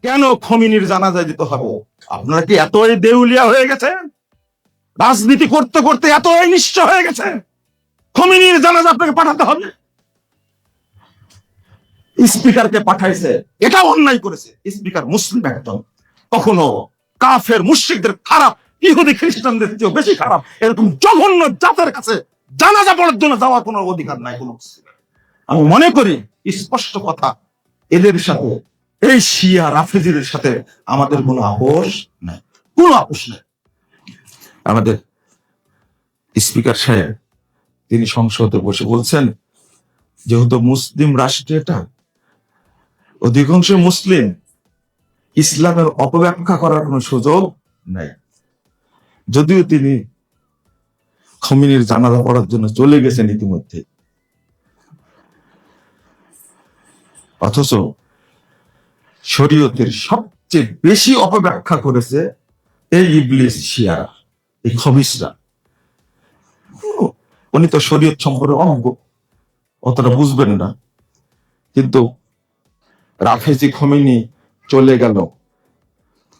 কেন খমিনির জানাজায় দিতে হবে? আপনারা কি এতই দেউলিয়া হয়ে গেছেন? রাজনীতি করতে করতে এতই নিঃস্ব হয়ে গেছে খমিনির জানাজা আপনাকে পাঠাতে হবে? স্পিকারকে পাঠাইছে, এটা অন্যায় করেছে। স্পিকার মুসলিম একজন, কখনো কাফের মুশরিকদের খারাপ ইহুদি খ্রিস্টানদের চেয়ে বেশি খারাপ এরকম জঘন্য জাতের কাছে জানাজা পড়ার জন্য যাওয়ার কোনো অধিকার নাই কোনো মুসলিমের। আমি মনে করি স্পষ্ট কথা, এদের সাথে এই শিয়া রাফেজিদের সাথে আমাদের কোনো আপোষ নাই, কোনো আপোষ নাই। আমাদের স্পিকার সাহেব তিনি সংসদে বসে বলছেন, যেহেতু মুসলিম রাষ্ট্র, এটা অধিকাংশ মুসলিম, ইসলামের অপব্যাখ্যা করার কোনো সুযোগ নাই। যদিও তিনি খমিনির জানাজা পড়ার জন্য চলে গেছেন ইতিমধ্যে, অথচ শরীয়তের সবচেয়ে বেশি অপব্যাখ্যা করেছে এই ইবলিস শিয়া, এই খবিসরা। উনি তো শরীয়ত সম্পর্কে অজ্ঞ, অতটা বুঝবেন না। কিন্তু রাফেজি খমিনি চলে গেল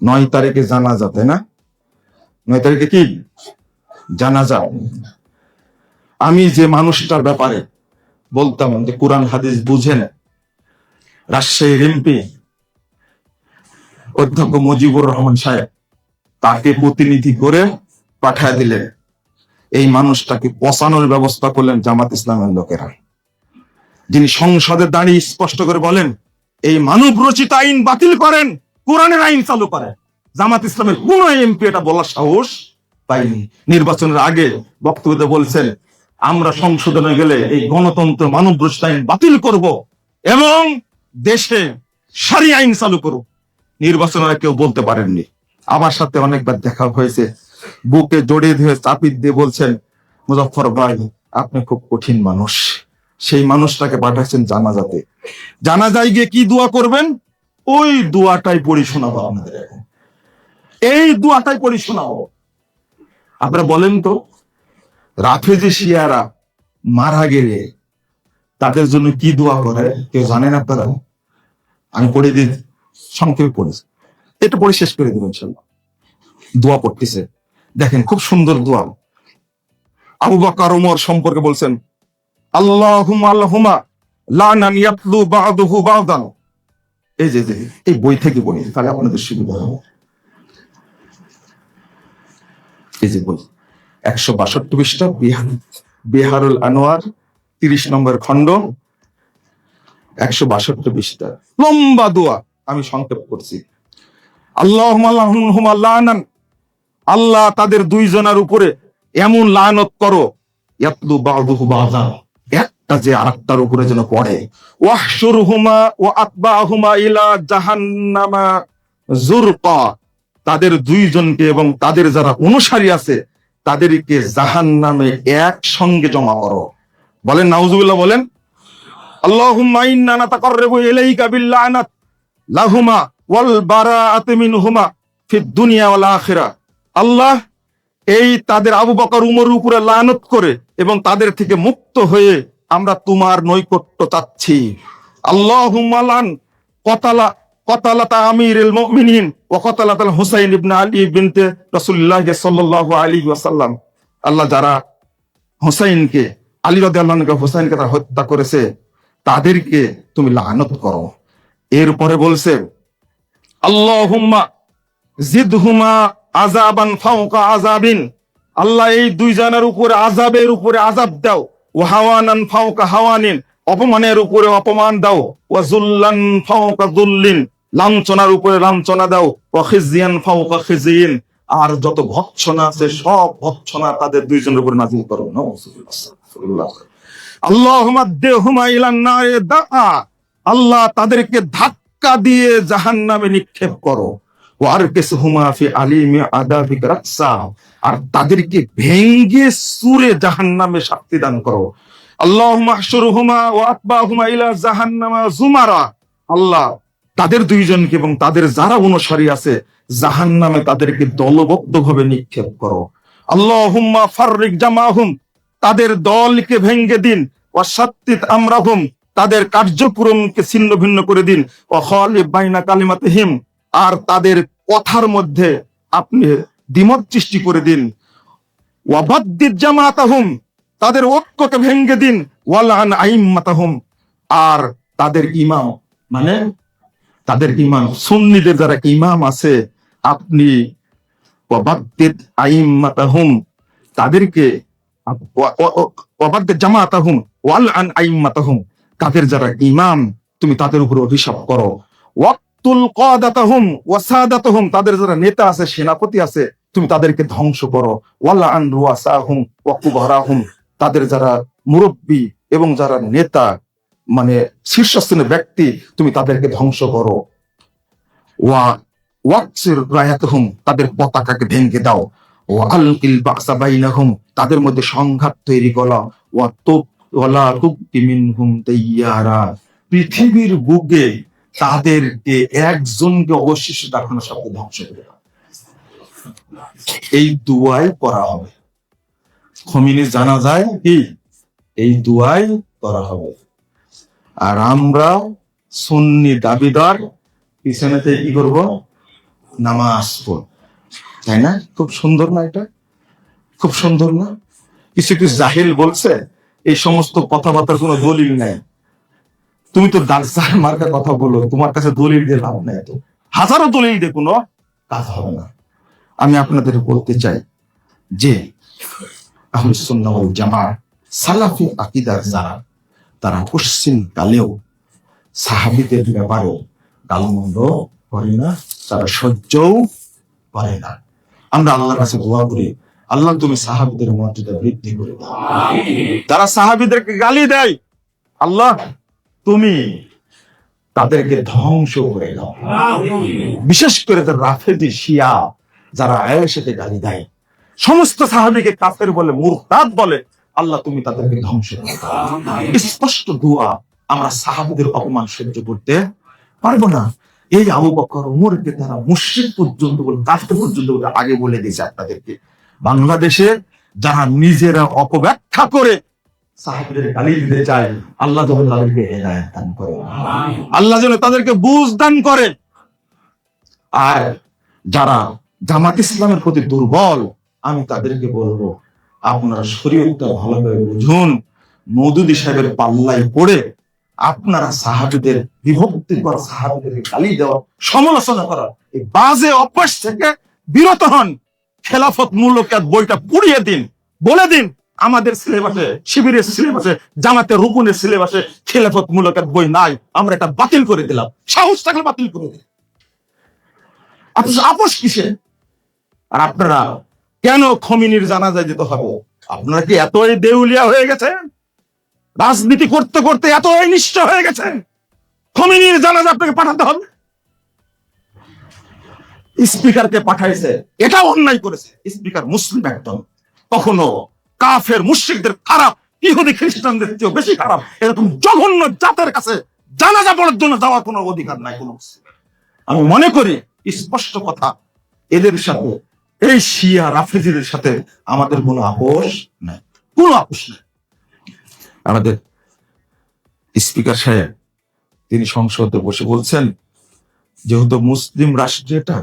9 তারিখে জানাজা, তাই না? 9 তারিখে কি জানাজা? আমি যে মানুষটার ব্যাপারে বলতাম যে কোরআন হাদিস বুঝে না, রাজশাহীর এমপি অধ্যক্ষ মুজিবুর রহমান সাহেব তাকে প্রতিনিধি করে পাঠায় দিলেন। এই মানুষটাকে পচানোর ব্যবস্থা করলেন জামাত ইসলামের লোকেরা, যিনি সংসদে দাঁড়িয়ে স্পষ্ট করে বলেন, এই মানব রচিত আইন বাতিল করেন, কোরআনের আইন চালু করেন। জামাত ইসলামের কোন এমপি এটা বলার সাহস পাইনি। নির্বাচনের আগে বক্তব্যে বলছেন, আমরা সংশোধনে গেলে এই গণতন্ত্র মানব রচিত আইন বাতিল করব এবং দেশে সারি আইন চালু করব। নির্বাচনের কেউ বলতে পারেননি। আমার সাথে অনেকবার দেখা হয়েছে, বুকে জড়িয়ে ধরে চাপিয়ে দিয়ে বলছেন, মুজফফর ভাই আপনি খুব কঠিন মানুষ। সেই মানুষটাকে পাঠাচ্ছেন জানাজাতে। জানাজায় গিয়ে কি দোয়া করবেন? ওই দোয়াটাই পড়ি শোনাবো আপনাদের এখন। এই দোয়াটাই পড়ি শোনাবো। আপনারা বলেন তো, রাফেজি শিয়ারা মারা গেলে তাদের জন্য কি দোয়া করে কেউ জানেন আপনারা? আমি পড়ে দিই, সংক্ষেপে পড়েছি, এটা পড়ে শেষ করে দেবেন ইনশাআল্লাহ। দোয়া পড়তেছে, দেখেন খুব সুন্দর দোয়া। আবু বকর ওমর সম্পর্কে বলছেন, আল্লাহুম্মা আল্লাহুম্মা লানান ইয়াতলু বা'দুহু বা'দান। এই যে এই বই থেকে বলি, তাহলে আপনাদের সুবিধা হবে। এই যে বই 162 পৃষ্ঠা, বিহারুল আনোয়ার 30 নম্বর খণ্ড, 162 পৃষ্ঠা, লম্বা দোয়া। আমি সংক্ষেপ করছি। আল্লাহুম্মা আল্লাহুম্মা লানান, আল্লাহ তাদের দুইজনের উপরে এমন লানত করো, ইয়াতলু বা'দুহু বা'দান, একটা যে আরেকটার উপরে যেন পড়ে, ওয়াহশুরহুমা ওয়া আতবাহুমা ইলা জাহান্নামা যুরকা, তাদের দুইজনকে এবং তাদের যারা অনুসারী আছে তাদেরকে জাহান্নামে একসঙ্গে জমা করো। বলেন নাউজুবিল্লাহ, বলেন আল্লাহুম্মা ইন্না নাতাকাররাবু ইলাইকা বিল্লানাত লাহুমা ওয়াল বারাআতু মিনহুমা ফিদ দুনিয়া ওয়াল আখিরাহ। আল্লাহ এই তাদের আবু বকর উমরের উপরে লানত করে এবং তাদের থেকে মুক্ত হয়ে আমরা তোমার নৈকট্য চাচ্ছি। আল্লাহুম্মা লান কতালাতা আমিরুল মুমিনিন ওয়া কতালাতাল হুসাইন ইবনে আলী বিনতে রাসূলুল্লাহ সাল্লাল্লাহু আলাইহি ওয়াসাল্লাম। আল্লাহ যারা হুসাইনকে, আলী রাদিয়াল্লাহু আনহু হুসাইনকে তারা হত্যা করেছে, তাদেরকে তুমি লানত করো। এরপরে বলছে, আল্লাহুম্মা জিদহুমা আযাবান ফাওকা আযাবিন, আল্লাহ এই দুইজনের উপরে আযাবের উপরে আযাব দাও, ওয়া হাওয়ানান ফাওকা হাওয়ানিন, অপমানের উপরে অপমান দাও, ওয়া যুল্লান ফাওকা যুল্লিন, লাঞ্ছনার উপরে লাঞ্ছনা দাও, ওয়া খিজিয়ান ফাওকা খিজিয়িন, আর যত ভৎসনা আছে সব ভৎসনা তাদের দুইজনের উপরে নাযিল করো। নাউযুবিল্লাহ। আল্লাহুম্মা দেহুমা ইলান নারে দাআ, আল্লাহ তাদেরকে ধাক্কা দিয়ে জাহান্নামে নিক্ষেপ করো। ওয়ারকিসহুমা ফি আলিমি আযাবিক রাকসা, আর তাদেরকে ভেঙ্গে চুরে জাহান্নামে শাস্তি দান করো। আল্লাহুম্মা আহশুরহুমা ওয়া আতবাহুমা ইলা জাহান্নামা যুমারা, আল্লাহ তাদের দুইজনকে এবং তাদের যারা অনুসারী আছে জাহান্নামে তাদেরকে দলবদ্ধভাবে নিক্ষেপ করো। আল্লাহুম্মা ফাররিক জামাহুম, তাদের দলকে ভেঙ্গে দিন। ওয়া শাত্তিত আমরাহুম, তাদের কার্যক্রমকে ছিন্ন ভিন্ন করে দিন। ওয়া খালিফ বাইনা কালিমাতিহিম, আর তাদের কথার মধ্যে আপনি দ্বিমত সৃষ্টি করে দিন। ওয়াবাদ্দিদ জামাতাহুম, তাদের ঐক্যকে ভেঙে দিন। ওয়ালআন আইম্মাতাহুম, আর তাদের ইমাম মানে তাদের ইমাম সুন্নিদের যারা ইমাম আছে, আপনি ওয়াবাদ্দিদ আইম্মাতাহুম, তাদেরকে ওয়াবাদ্দিদ জামাতাহুম ওয়ালআন আইম্মাতাহুম, তাদের যারা ইমাম তুমি তাদের উপর অভিশাপ করো। ওয়াক্তুল কাদাতাহুম ওয়াসাদাতাহুম, তাদের যারা নেতা আছে সেনাপতি আছে তুমি তাদেরকে ধ্বংস করো। ওয়ালআন রুয়াসাহুম ওয়া কুবারাহুম, তাদের যারা মুরব্বী এবং যারা নেতা মানে শীর্ষস্থানীয় ব্যক্তি তুমি তাদেরকে ধ্বংস করো। ওয়াকসির রায়াতহুম, তাদের পতাকাকে ভেঙে দাও। ওয়া আলকিল বাসা বাইনাহুম, তাদের মধ্যে সংঘাত তৈরি করো। ওয়ালা তুবকি মিনহুম তাইয়ারা, পৃথিবীর বুকে তাদেরকে একজনকে অবশিষ্ট রাখানো সব ধ্বংস করে দাও। এই দুয়াই করা হবে। খমিনি জানা যায় কি এই দুয়াই করা হবে। আর আমরা সুন্নি দাবিদার পিছনেতে কি করব? নামাজ পড়ব, তাই না? খুব সুন্দর না এটা? খুব সুন্দর না? কিছু কিছু জাহিল বলছে এই সমস্ত কথাবার্তার কোনো দলিল নাই। তুমি তো দার্সার মার্কা কথা বলো, তোমার কাছে দলিল দিয়ে লাভ নেই। তো হাজারো দলিল দিয়ে কোনো কাজ হবে না। আমি আপনাদের বলতে চাই যে আহলুস সুন্নাহ ওয়াল জামাআহ সালাফি আকীদার যারা, তারা পশ্চিম কালেও সাহাবীদের ব্যাপারে গালমন্দ করে না, তারা সহ্যও করে না। আমরা আল্লাহর কাছে দোয়া করি, আল্লাহ তুমি সাহাবীদের মর্যাদা বৃদ্ধি করে দাও। তারা সাহাবীদেরকে গালি দেয়, আল্লাহ তুমি তাদেরকে ধ্বংস করে দাও। বিশেষ করে রাফেদি শিয়া যারা আয়েশাকে গালি দেয়, সমস্ত সাহাবীকে কাফের বলে, মুরতাদ বলে, আল্লাহ তুমি তাদেরকে ধ্বংস করে দাও। স্পষ্ট দোয়া। আমরা সাহাবীদের অপমান সহ্য করতে পারবো না। এই আবু বকর ওমরকে তারা মুশরিক পর্যন্ত বলে, কাফের পর্যন্ত বলে আগে বলে দিয়েছে আপনাদেরকে। বাংলাদেশে যারা নিজেরা অপব্যাখ্যা করে সাহাবীদের গালি দিতে চায়, আল্লাহ যেন তাদেরকে হেদায়েত দান করে, আল্লাহ যেন তাদেরকে বুঝ দান করে। আর যারা জামাত ইসলামের প্রতি দুর্বল, আমি তাদেরকে বলবো আপনারা শরীয়তটা ভালোভাবে বুঝুন। মওদুদী সাহেবের পাল্লায় পড়ে আপনারা সাহাবীদের বিভক্তি করা, সাহাবীদের গালি দেওয়া, সমালোচনা করা এই বাজে অভ্যাস থেকে বিরত হন। খেলাফত মূলকাত বইটা পুড়িয়ে দিন, বলে দিন আমাদের সিলেবাসে, শিবিরের সিলেবাসে, জামাতের রুকুনের সিলেবাসে খেলাফত মূলকাত বই নাই, আমরা এটা বাতিল করে দিলাম। সাহস থাকলে বাতিল করে দিন। আপোষ কিসে? আর আপনারা কেন খমিনির জানাজায় যেতে হবে? আপনারা কি এতই দেউলিয়া হয়ে গেছেন? রাজনীতি করতে করতে এতই নিষ্ঠ হয়ে গেছেন খমিনির জানাজা আপনাকে পাঠাতে হবে? স্পিকারকে পাঠাইছে, এটা অন্যায় করেছে। স্পিকার মুসলিম একদম, কখনো কাফের মুশরিকদের খারাপ, ইহুদি খ্রিস্টানদের চেয়ে বেশি খারাপ এরকম জঘন্য জাতের কাছে জানাজা পড়ার জন্য যাওয়ার কোনো অধিকার নাই কোনো মুসলিম। আমি মনে করি স্পষ্ট কথা, এদের সাথে, এই শিয়া রাফেজিদের সাথে আমাদের কোনো আপোষ নাই, কোনো আপোষ নাই। আমাদের স্পিকার সাহেব তিনি সংসদে বসে বলছেন, যেহেতু মুসলিম রাষ্ট্র, এটা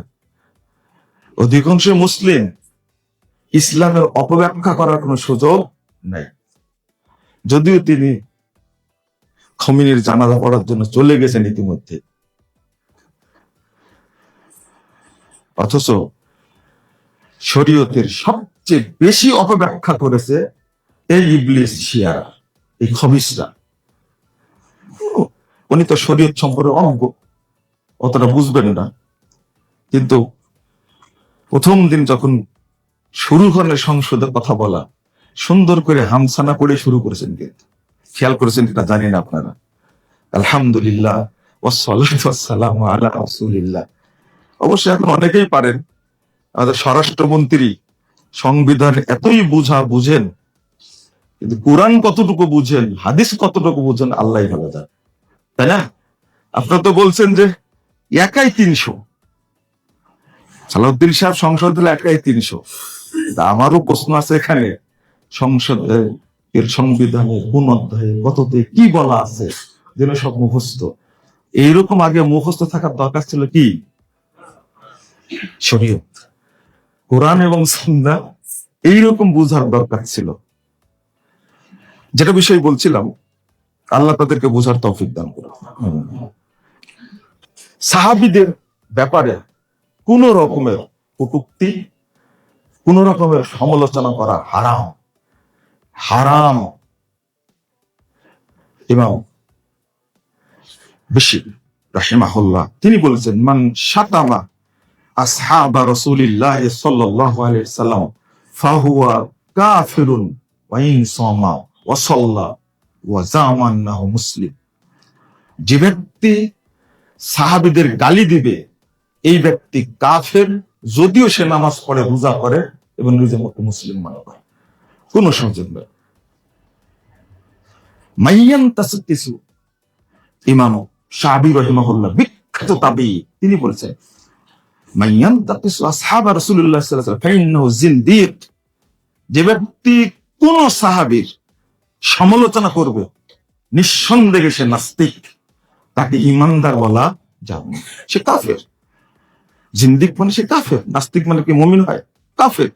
অধিকাংশ মুসলিম, ইসলামের অপব্যাখ্যা করার কোনো সুযোগ নাই। যদিও তিনি খমিনির জানাজা পড়ার জন্য চলে গেছেন ইতিমধ্যে, অথচ শরীয়তের সবচেয়ে বেশি অপব্যাখ্যা করেছে এই ইবলিস শিয়ারা, এই খবিসরা। উনি তো শরীয়ত সম্পর্কে অজ্ঞ, অতটা বুঝবেন না। কিন্তু প্রথম দিন যখন শুরু করেন সংসদে কথা বলা, সুন্দর করে হামসানা পড়ে শুরু করেছেন। কিন্তু খেয়াল করেছেন কিনা জানি না আপনারা। আলহামদুলিল্লাহ ওয়াসসালাতু ওয়াসসালামু আলা রাসূলিল্লাহ। অবশ্যই এখন অনেকেই পারেন। আমাদের স্বরাষ্ট্রমন্ত্রী সংবিধান এতই বুঝেন, কিন্তু কোরআন কতটুকু বুঝেন, হাদিস কতটুকু বুঝেন আল্লাহই ভালো জানে, তাই না? আপনারা তো বলছেন যে একাই 300, সালাউদ্দিন সাহেব সংসদ দিলে একাই 300। আমারও প্রশ্ন আছে এখানে, সংসদের এর সংবিধানের কোন অধ্যায়ে কততে কি বলা আছে যেন সব মুখস্থ। এইরকম আগে মুখস্থ থাকার দরকার ছিল কি শরীয়ত, কোরআন এবং সুন্নাহ এইরকম বোঝার দরকার ছিল। যেটা বিষয় বলছিলাম, আল্লাহ তাদেরকে বোঝার তৌফিক দান করুন। সাহাবীদের ব্যাপারে কোন রকমের কটূক্তি, কোন রকমের সমালোচনা করা হারাম, হারাম। ইমাম বেশি রাহিমাহুল্লাহ তিনি বলেছেন, মান শাতামা আসহাবা রাসূলিল্লাহ সাল্লাল্লাহু আলাইহি সাল্লাম ফাহুয়া কাফিরুন ওয়া ইন সামা ওয়া সাল্লা ওয়া জামা আন্নাহু মুসলিম। যে ব্যক্তি সাহাবীদের গালি দিবে, এই ব্যক্তি কাফের, যদিও সে নামাজ পড়ে, রোজা করে এবং নিজের মতো মুসলিম মনে করে, কোন সুযোগ নেই। মাইয়ান তাসকিসু, ইমাম শাবি রাহিমাহুল্লাহ বিখ্যাত তাবি, তিনি বলেছেন, মাইয়ান তাসকিসু আসহাবা রাসূলুল্লাহ সাল্লাল্লাহু আলাইহি ওয়াসাল্লাম ফাইন্নাহু জিনদিক। যে ব্যক্তি কোন সাহাবীর সমালোচনা করবে, নিঃসন্দেহে সে নাস্তিক, তাকে ইমানদার বলা যাবে না, সে কাফের। জিন্দিক মানে সে কাফের, নাস্তিক মানে কি মুমিন হয়? কাফের।